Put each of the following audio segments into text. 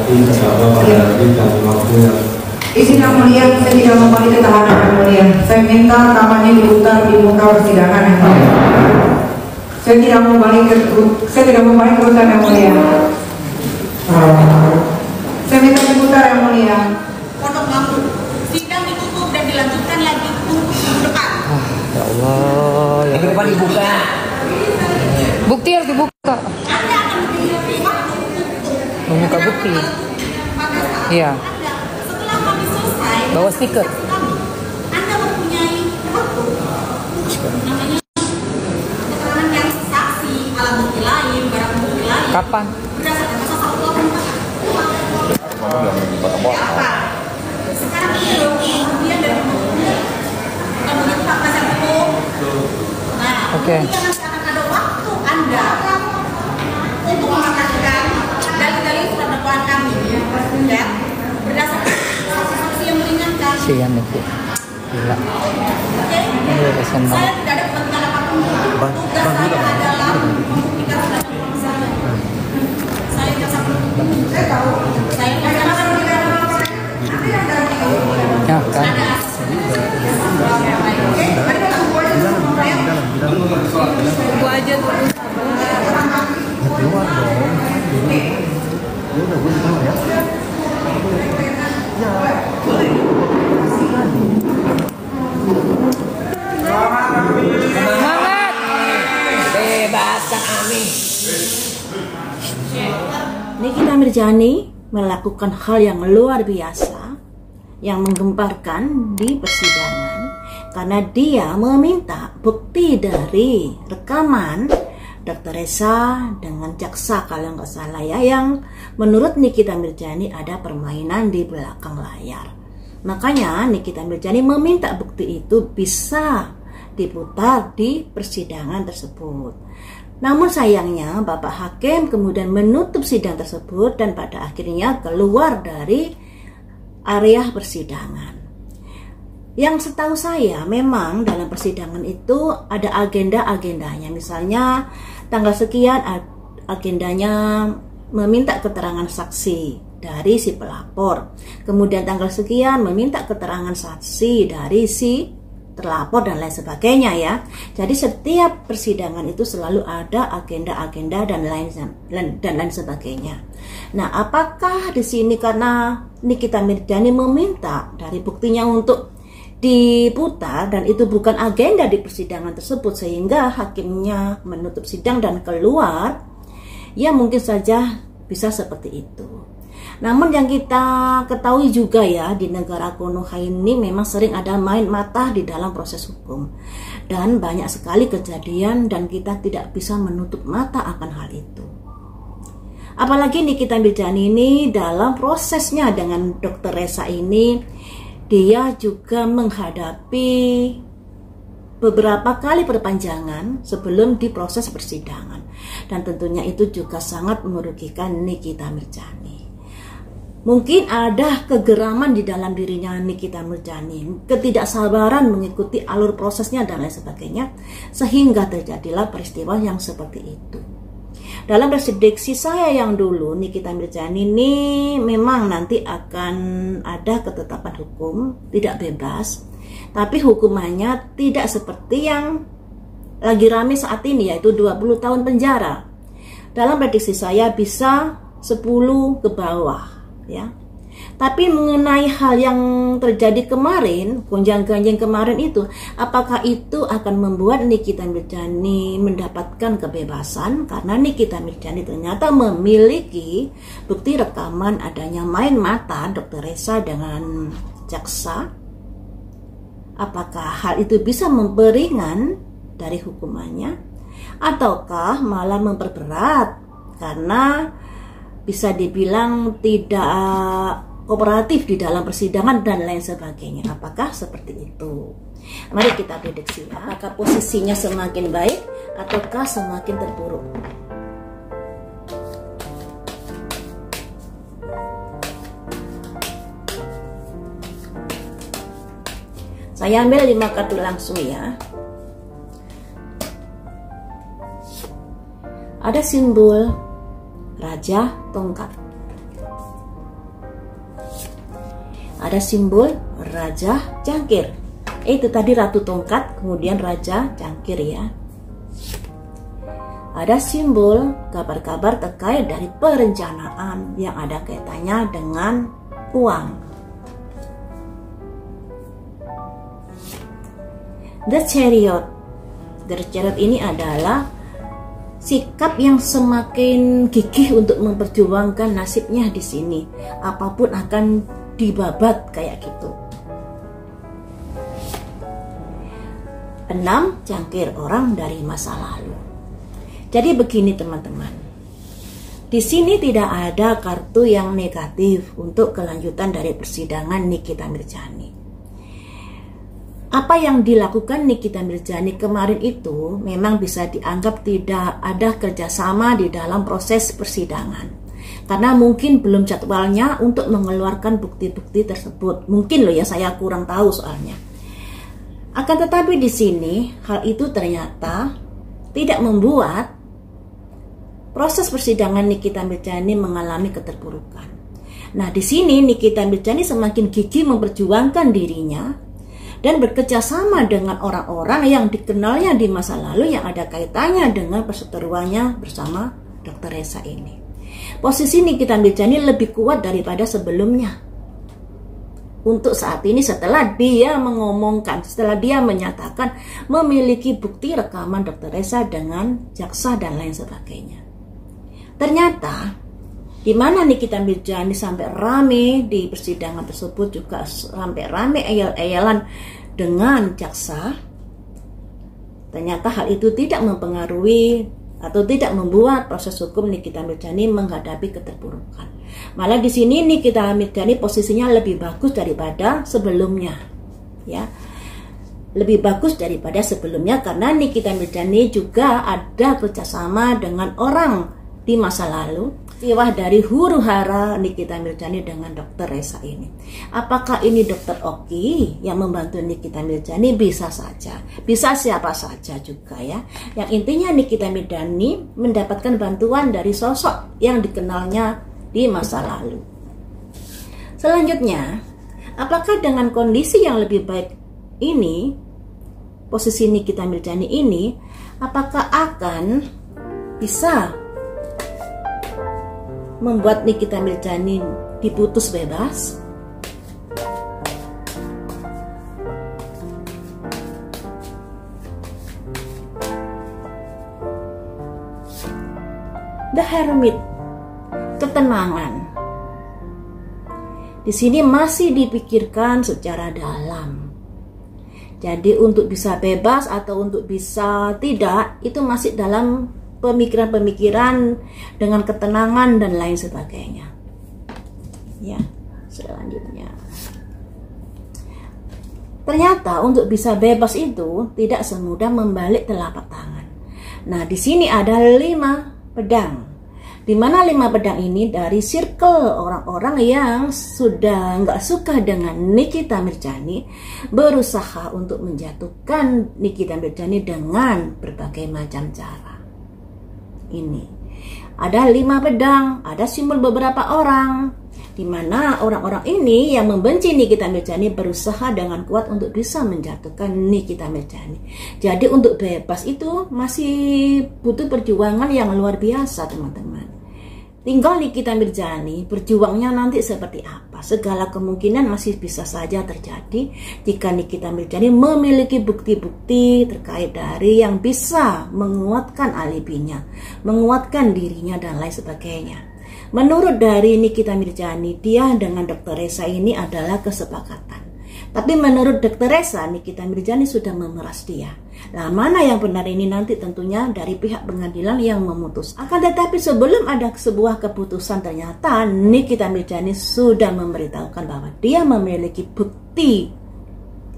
terdakwa pada hari dan waktu yang Izin yang mulia, saya tidak memiliki ketahanan yang mulia. Saya minta rekamannya diputar di muka persidangan yang mulia. Saya tidak membalik kerutan yang mulia. Saya minta diputar yang mulia. Pondok Bambu, sidang ditutup dan dilanjutkan lagi untuk minggu depan. Ya Allah, ya Minggu depan dibuka. Bukti harus dibuka. Anda akan memiliki waktu untuk Membuka bukti. pada saat Iya. Anda setelah kami selesai Bawa stiker. Anda mempunyai waktu namanya keterangan yang saksi, alat bukti lain, barang bukti lain Kapan? berdasarkan pasal 184. Apa? Sekarang ini loh, kemudian dari bukan begitu Pak Penasihat Hukum. Nah, Oke. kemudian nanti akan ada waktu Anda untuk mengatakan dalil-dalil surat dakwaan kami, ya, berdasarkan saksi-saksi yang meringankan. Sian itu. Gila. Oke? Ini kasihan Saya banget. tidak ada kepentingan apapun. Tugas saya adalah membuktikan surat dakwaan saya. Saya jaksa penuntut umum. Saya tahu. Saya jaksa penuntut umum. Ya kan? Ada Gua aja dulu. Semangat! Bebaskan Ami. Nikita Mirzani melakukan hal yang luar biasa yang menggemparkan di persidangan karena dia meminta bukti dari rekaman Dr. Resa dengan jaksa kalau nggak salah ya, yang menurut Nikita Mirzani ada permainan di belakang layar. Makanya Nikita Mirzani meminta bukti itu bisa diputar di persidangan tersebut. Namun sayangnya Bapak Hakim kemudian menutup sidang tersebut dan pada akhirnya keluar dari area persidangan. Yang setahu saya memang dalam persidangan itu ada agenda-agendanya. Misalnya tanggal sekian agendanya meminta keterangan saksi dari si pelapor. Kemudian tanggal sekian meminta keterangan saksi dari si terlapor dan lain sebagainya ya. Jadi setiap persidangan itu selalu ada agenda-agenda dan lain sebagainya. Nah, apakah di sini karena Nikita Mirzani meminta dari buktinya untuk diputar dan itu bukan agenda di persidangan tersebut sehingga hakimnya menutup sidang dan keluar, ya mungkin saja bisa seperti itu. Namun yang kita ketahui juga ya, di negara Konoha ini memang sering ada main mata di dalam proses hukum dan banyak sekali kejadian dan kita tidak bisa menutup mata akan hal itu. Apalagi Nikita Mirzani ini dalam prosesnya dengan Dr. Resa ini, dia juga menghadapi beberapa kali perpanjangan sebelum diproses persidangan dan tentunya itu juga sangat merugikan Nikita Mirzani. Mungkin ada kegeraman di dalam dirinya Nikita Mirzani, ketidaksabaran mengikuti alur prosesnya dan lain sebagainya, sehingga terjadilah peristiwa yang seperti itu. Dalam prediksi saya yang dulu, Nikita Mirzani ini memang nanti akan ada ketetapan hukum, tidak bebas, tapi hukumannya tidak seperti yang lagi rame saat ini, yaitu 20 tahun penjara. Dalam prediksi saya bisa 10 ke bawah. Ya, tapi mengenai hal yang terjadi kemarin, gonjang-ganjing kemarin itu, apakah itu akan membuat Nikita Mirzani mendapatkan kebebasan karena Nikita Mirzani ternyata memiliki bukti rekaman adanya main mata Dr. Resa dengan jaksa? Apakah hal itu bisa memperingan dari hukumannya ataukah malah memperberat karena bisa dibilang tidak kooperatif di dalam persidangan dan lain sebagainya? Apakah seperti itu? Mari kita prediksi ya. Apakah posisinya semakin baik ataukah semakin terpuruk? Saya ambil 5 kartu langsung ya. Ada simbol Raja Tongkat. ada simbol Raja Cangkir. Itu tadi Ratu Tongkat, kemudian Raja Cangkir ya. Ada simbol kabar-kabar terkait dari perencanaan yang ada kaitannya dengan uang. The Chariot. The Chariot ini adalah sikap yang semakin gigih untuk memperjuangkan nasibnya di sini. Apapun akan dibabat kayak gitu. 6. Cangkir, orang dari masa lalu. Jadi begini teman-teman, di sini tidak ada kartu yang negatif untuk kelanjutan dari persidangan Nikita Mirzani. Apa yang dilakukan Nikita Mirzani kemarin itu memang bisa dianggap tidak ada kerjasama di dalam proses persidangan, karena mungkin belum jadwalnya untuk mengeluarkan bukti-bukti tersebut. Mungkin loh ya, saya kurang tahu soalnya. Akan tetapi di sini hal itu ternyata tidak membuat proses persidangan Nikita Mirzani mengalami keterpurukan. Nah, di sini Nikita Mirzani semakin gigih memperjuangkan dirinya dan bekerja sama dengan orang-orang yang dikenalnya di masa lalu yang ada kaitannya dengan perseteruannya bersama Dr. Reza ini. Posisi Nikita Mirzani lebih kuat daripada sebelumnya. Untuk saat ini setelah dia mengomongkan, setelah dia menyatakan memiliki bukti rekaman Dr. Reza dengan jaksa dan lain sebagainya. Ternyata di mana Nikita Mirzani sampai rame di persidangan tersebut, juga sampai rame eyal-eyalan dengan jaksa. Ternyata hal itu tidak mempengaruhi atau tidak membuat proses hukum Nikita Mirzani menghadapi keterpurukan. Malah di sini Nikita Mirzani posisinya lebih bagus daripada sebelumnya, ya. Lebih bagus daripada sebelumnya karena Nikita Mirzani juga ada kerjasama dengan orang di masa lalu, siwah dari huru hara Nikita Mirzani dengan Dr. Reza ini. Apakah ini Dr. Oki yang membantu Nikita Mirzani? Bisa saja, bisa siapa saja juga ya. Yang intinya Nikita Mirzani mendapatkan bantuan dari sosok yang dikenalnya di masa lalu. Selanjutnya, apakah dengan kondisi yang lebih baik ini, posisi Nikita Mirzani ini, apakah akan bisa membuat Nikita Mirzani diputus bebas? The Hermit, ketenangan. Di sini masih dipikirkan secara dalam. Jadi untuk bisa bebas atau untuk bisa tidak, itu masih dalam pemikiran-pemikiran dengan ketenangan dan lain sebagainya. Ya, selanjutnya. Ternyata untuk bisa bebas itu tidak semudah membalik telapak tangan. Nah, di sini ada 5 pedang. Di mana 5 pedang ini dari circle orang-orang yang sudah nggak suka dengan Nikita Mirzani, berusaha untuk menjatuhkan Nikita Mirzani dengan berbagai macam cara. Ini ada 5 pedang, ada simbol beberapa orang, di mana orang-orang ini yang membenci Nikita Mirzani berusaha dengan kuat untuk bisa menjatuhkan Nikita Mirzani. Jadi untuk bebas itu masih butuh perjuangan yang luar biasa teman-teman. Tinggal Nikita Mirzani berjuangnya nanti seperti apa. Segala kemungkinan masih bisa saja terjadi jika Nikita Mirzani memiliki bukti-bukti terkait dari yang bisa menguatkan alibinya, menguatkan dirinya dan lain sebagainya. Menurut dari Nikita Mirzani, dia dengan Dr. Reza ini adalah kesepakatan. Tapi menurut Dr. Reza, Nikita Mirzani sudah memeras dia. Nah, mana yang benar ini nanti tentunya dari pihak pengadilan yang memutus. Akan tetapi sebelum ada sebuah keputusan, ternyata Nikita Mirzani sudah memberitahukan bahwa dia memiliki bukti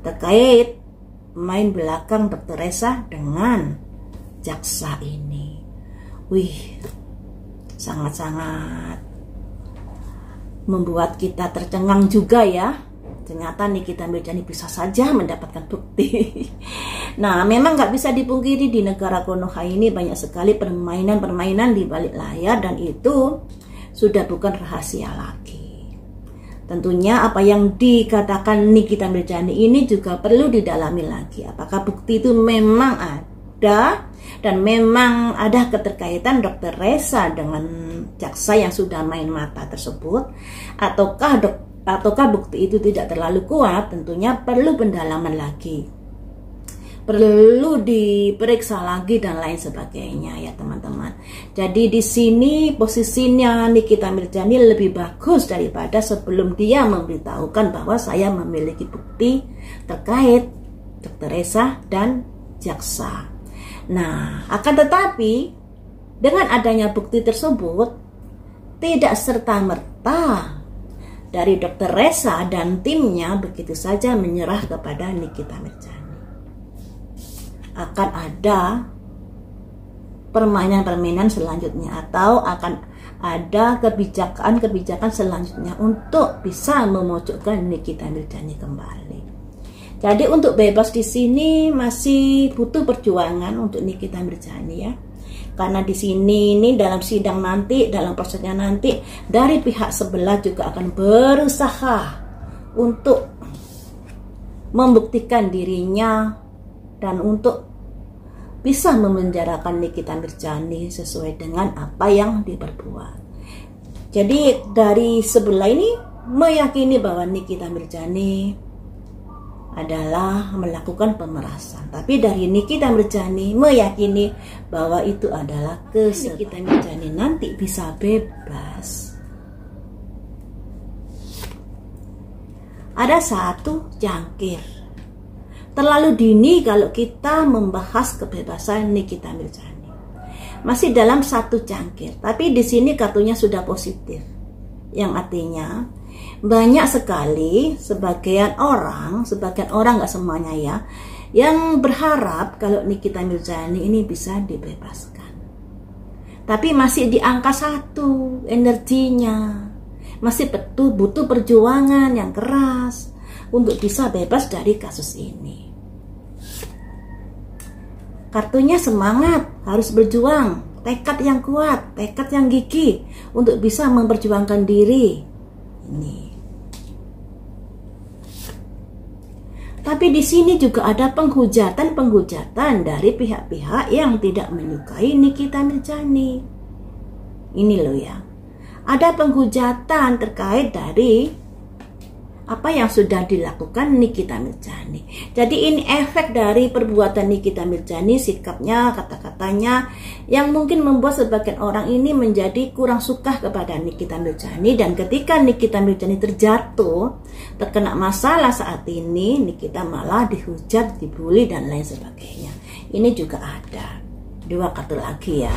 terkait main belakang Dr. Reza dengan jaksa ini. Wih, sangat-sangat membuat kita tercengang juga ya. Ternyata Nikita Mirzani bisa saja mendapatkan bukti. Nah, memang nggak bisa dipungkiri di negara Konoha ini banyak sekali permainan-permainan di balik layar dan itu sudah bukan rahasia lagi. Tentunya apa yang dikatakan Nikita Mirzani ini juga perlu didalami lagi. Apakah bukti itu memang ada dan memang ada keterkaitan Dr. Reza dengan jaksa yang sudah main mata tersebut, ataukah bukti itu tidak terlalu kuat? Tentunya perlu pendalaman lagi, perlu diperiksa lagi dan lain sebagainya ya teman-teman. Jadi di sini posisinya Nikita Mirzani lebih bagus daripada sebelum dia memberitahukan bahwa saya memiliki bukti terkait Dr. Reza dan jaksa. Nah, akan tetapi dengan adanya bukti tersebut tidak serta-merta dari Dr. Reza dan timnya begitu saja menyerah kepada Nikita Mirzani. Akan ada permainan-permainan selanjutnya, atau akan ada kebijakan-kebijakan selanjutnya untuk bisa memojokkan Nikita Mirzani kembali. Jadi untuk bebas di sini masih butuh perjuangan untuk Nikita Mirzani ya. Karena di sini ini dalam sidang nanti, dalam prosesnya nanti, dari pihak sebelah juga akan berusaha untuk membuktikan dirinya dan untuk bisa memenjarakan Nikita Mirzani sesuai dengan apa yang diperbuat. Jadi dari sebelah ini meyakini bahwa Nikita Mirzani adalah melakukan pemerasan, tapi dari Nikita Mirzani meyakini bahwa itu adalah kesalahan. Nikita Mirzani nanti bisa bebas. Ada satu jangkir. Terlalu dini kalau kita membahas kebebasan Nikita Mirzani. Masih dalam satu cangkir, tapi di sini kartunya sudah positif, yang artinya banyak sekali sebagian orang nggak semuanya ya, yang berharap kalau Nikita Mirzani ini bisa dibebaskan. Tapi masih di angka 1 energinya, masih butuh perjuangan yang keras untuk bisa bebas dari kasus ini. Kartunya semangat, harus berjuang, tekad yang kuat, tekad yang gigih untuk bisa memperjuangkan diri. Ini. Tapi di sini juga ada penghujatan dari pihak-pihak yang tidak menyukai Nikita Mirzani. Ini loh ya. Ada penghujatan terkait dari apa yang sudah dilakukan Nikita Mirzani. Jadi ini efek dari perbuatan Nikita Mirzani, sikapnya, kata-katanya yang mungkin membuat sebagian orang ini menjadi kurang suka kepada Nikita Mirzani. Dan ketika Nikita Mirzani terjatuh, terkena masalah saat ini, Nikita malah dihujat, dibully dan lain sebagainya. Ini juga ada. 2 kartu lagi ya.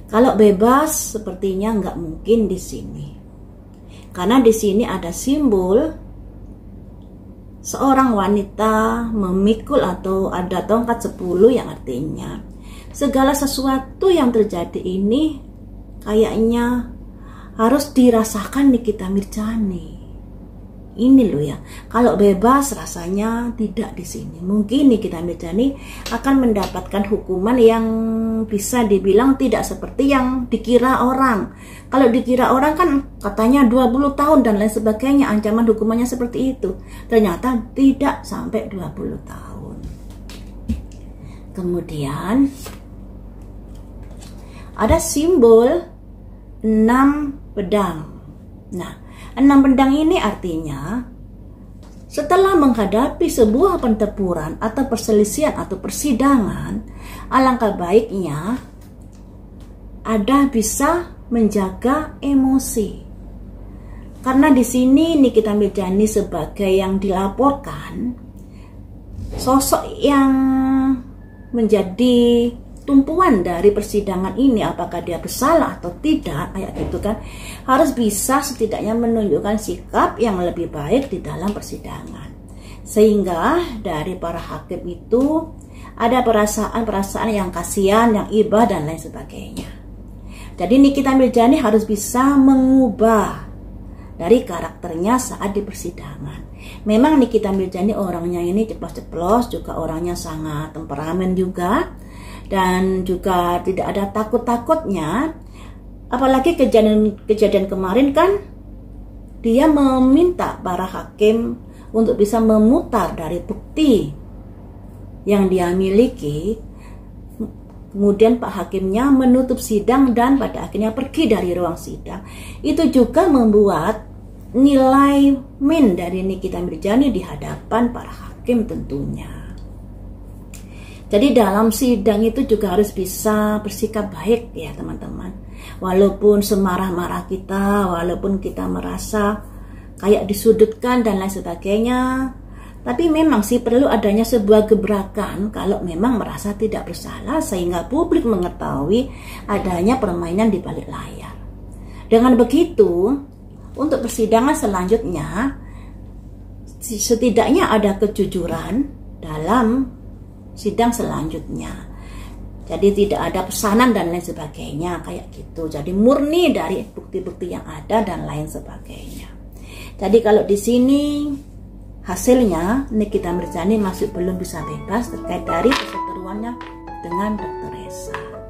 Kalau bebas sepertinya nggak mungkin di sini. Karena di sini ada simbol seorang wanita memikul atau ada tongkat 10 yang artinya segala sesuatu yang terjadi ini kayaknya harus dirasakan Nikita Mirzani. Ini loh ya. Kalau bebas rasanya tidak di sini. Mungkin Nikita Mirzani akan mendapatkan hukuman yang bisa dibilang tidak seperti yang dikira orang. Kalau dikira orang kan katanya 20 tahun dan lain sebagainya, ancaman hukumannya seperti itu. Ternyata tidak sampai 20 tahun. Kemudian ada simbol 6 pedang. Nah, 6 pedang ini artinya setelah menghadapi sebuah pertempuran atau perselisihan atau persidangan, alangkah baiknya ada bisa menjaga emosi. Karena di sini Nikita Mirzani sebagai yang dilaporkan, sosok yang menjadi tumpuan dari persidangan ini, apakah dia bersalah atau tidak, kayak gitu kan, harus bisa setidaknya menunjukkan sikap yang lebih baik di dalam persidangan, sehingga dari para hakim itu ada perasaan-perasaan yang kasihan, yang iba dan lain sebagainya. Jadi Nikita Mirzani harus bisa mengubah dari karakternya saat di persidangan. Memang Nikita Mirzani orangnya ini ceplos-ceplos, juga orangnya sangat temperamen juga, dan juga tidak ada takut-takutnya Apalagi kejadian kemarin kan dia meminta para hakim untuk bisa memutar dari bukti yang dia miliki. Kemudian Pak Hakimnya menutup sidang dan pada akhirnya pergi dari ruang sidang. Itu juga membuat nilai min dari Nikita Mirzani di hadapan para hakim tentunya. Jadi dalam sidang itu juga harus bisa bersikap baik ya teman-teman. Walaupun semarah-marah kita, walaupun kita merasa kayak disudutkan dan lain sebagainya, tapi memang sih perlu adanya sebuah gebrakan kalau memang merasa tidak bersalah sehingga publik mengetahui adanya permainan di balik layar. Dengan begitu, untuk persidangan selanjutnya setidaknya ada kejujuran dalam sidang selanjutnya. Jadi tidak ada pesanan dan lain sebagainya kayak gitu. Jadi murni dari bukti-bukti yang ada dan lain sebagainya. Jadi kalau di sini hasilnya Nikita Mirzani masih belum bisa bebas terkait dari perseteruannya dengan Dr. Reza.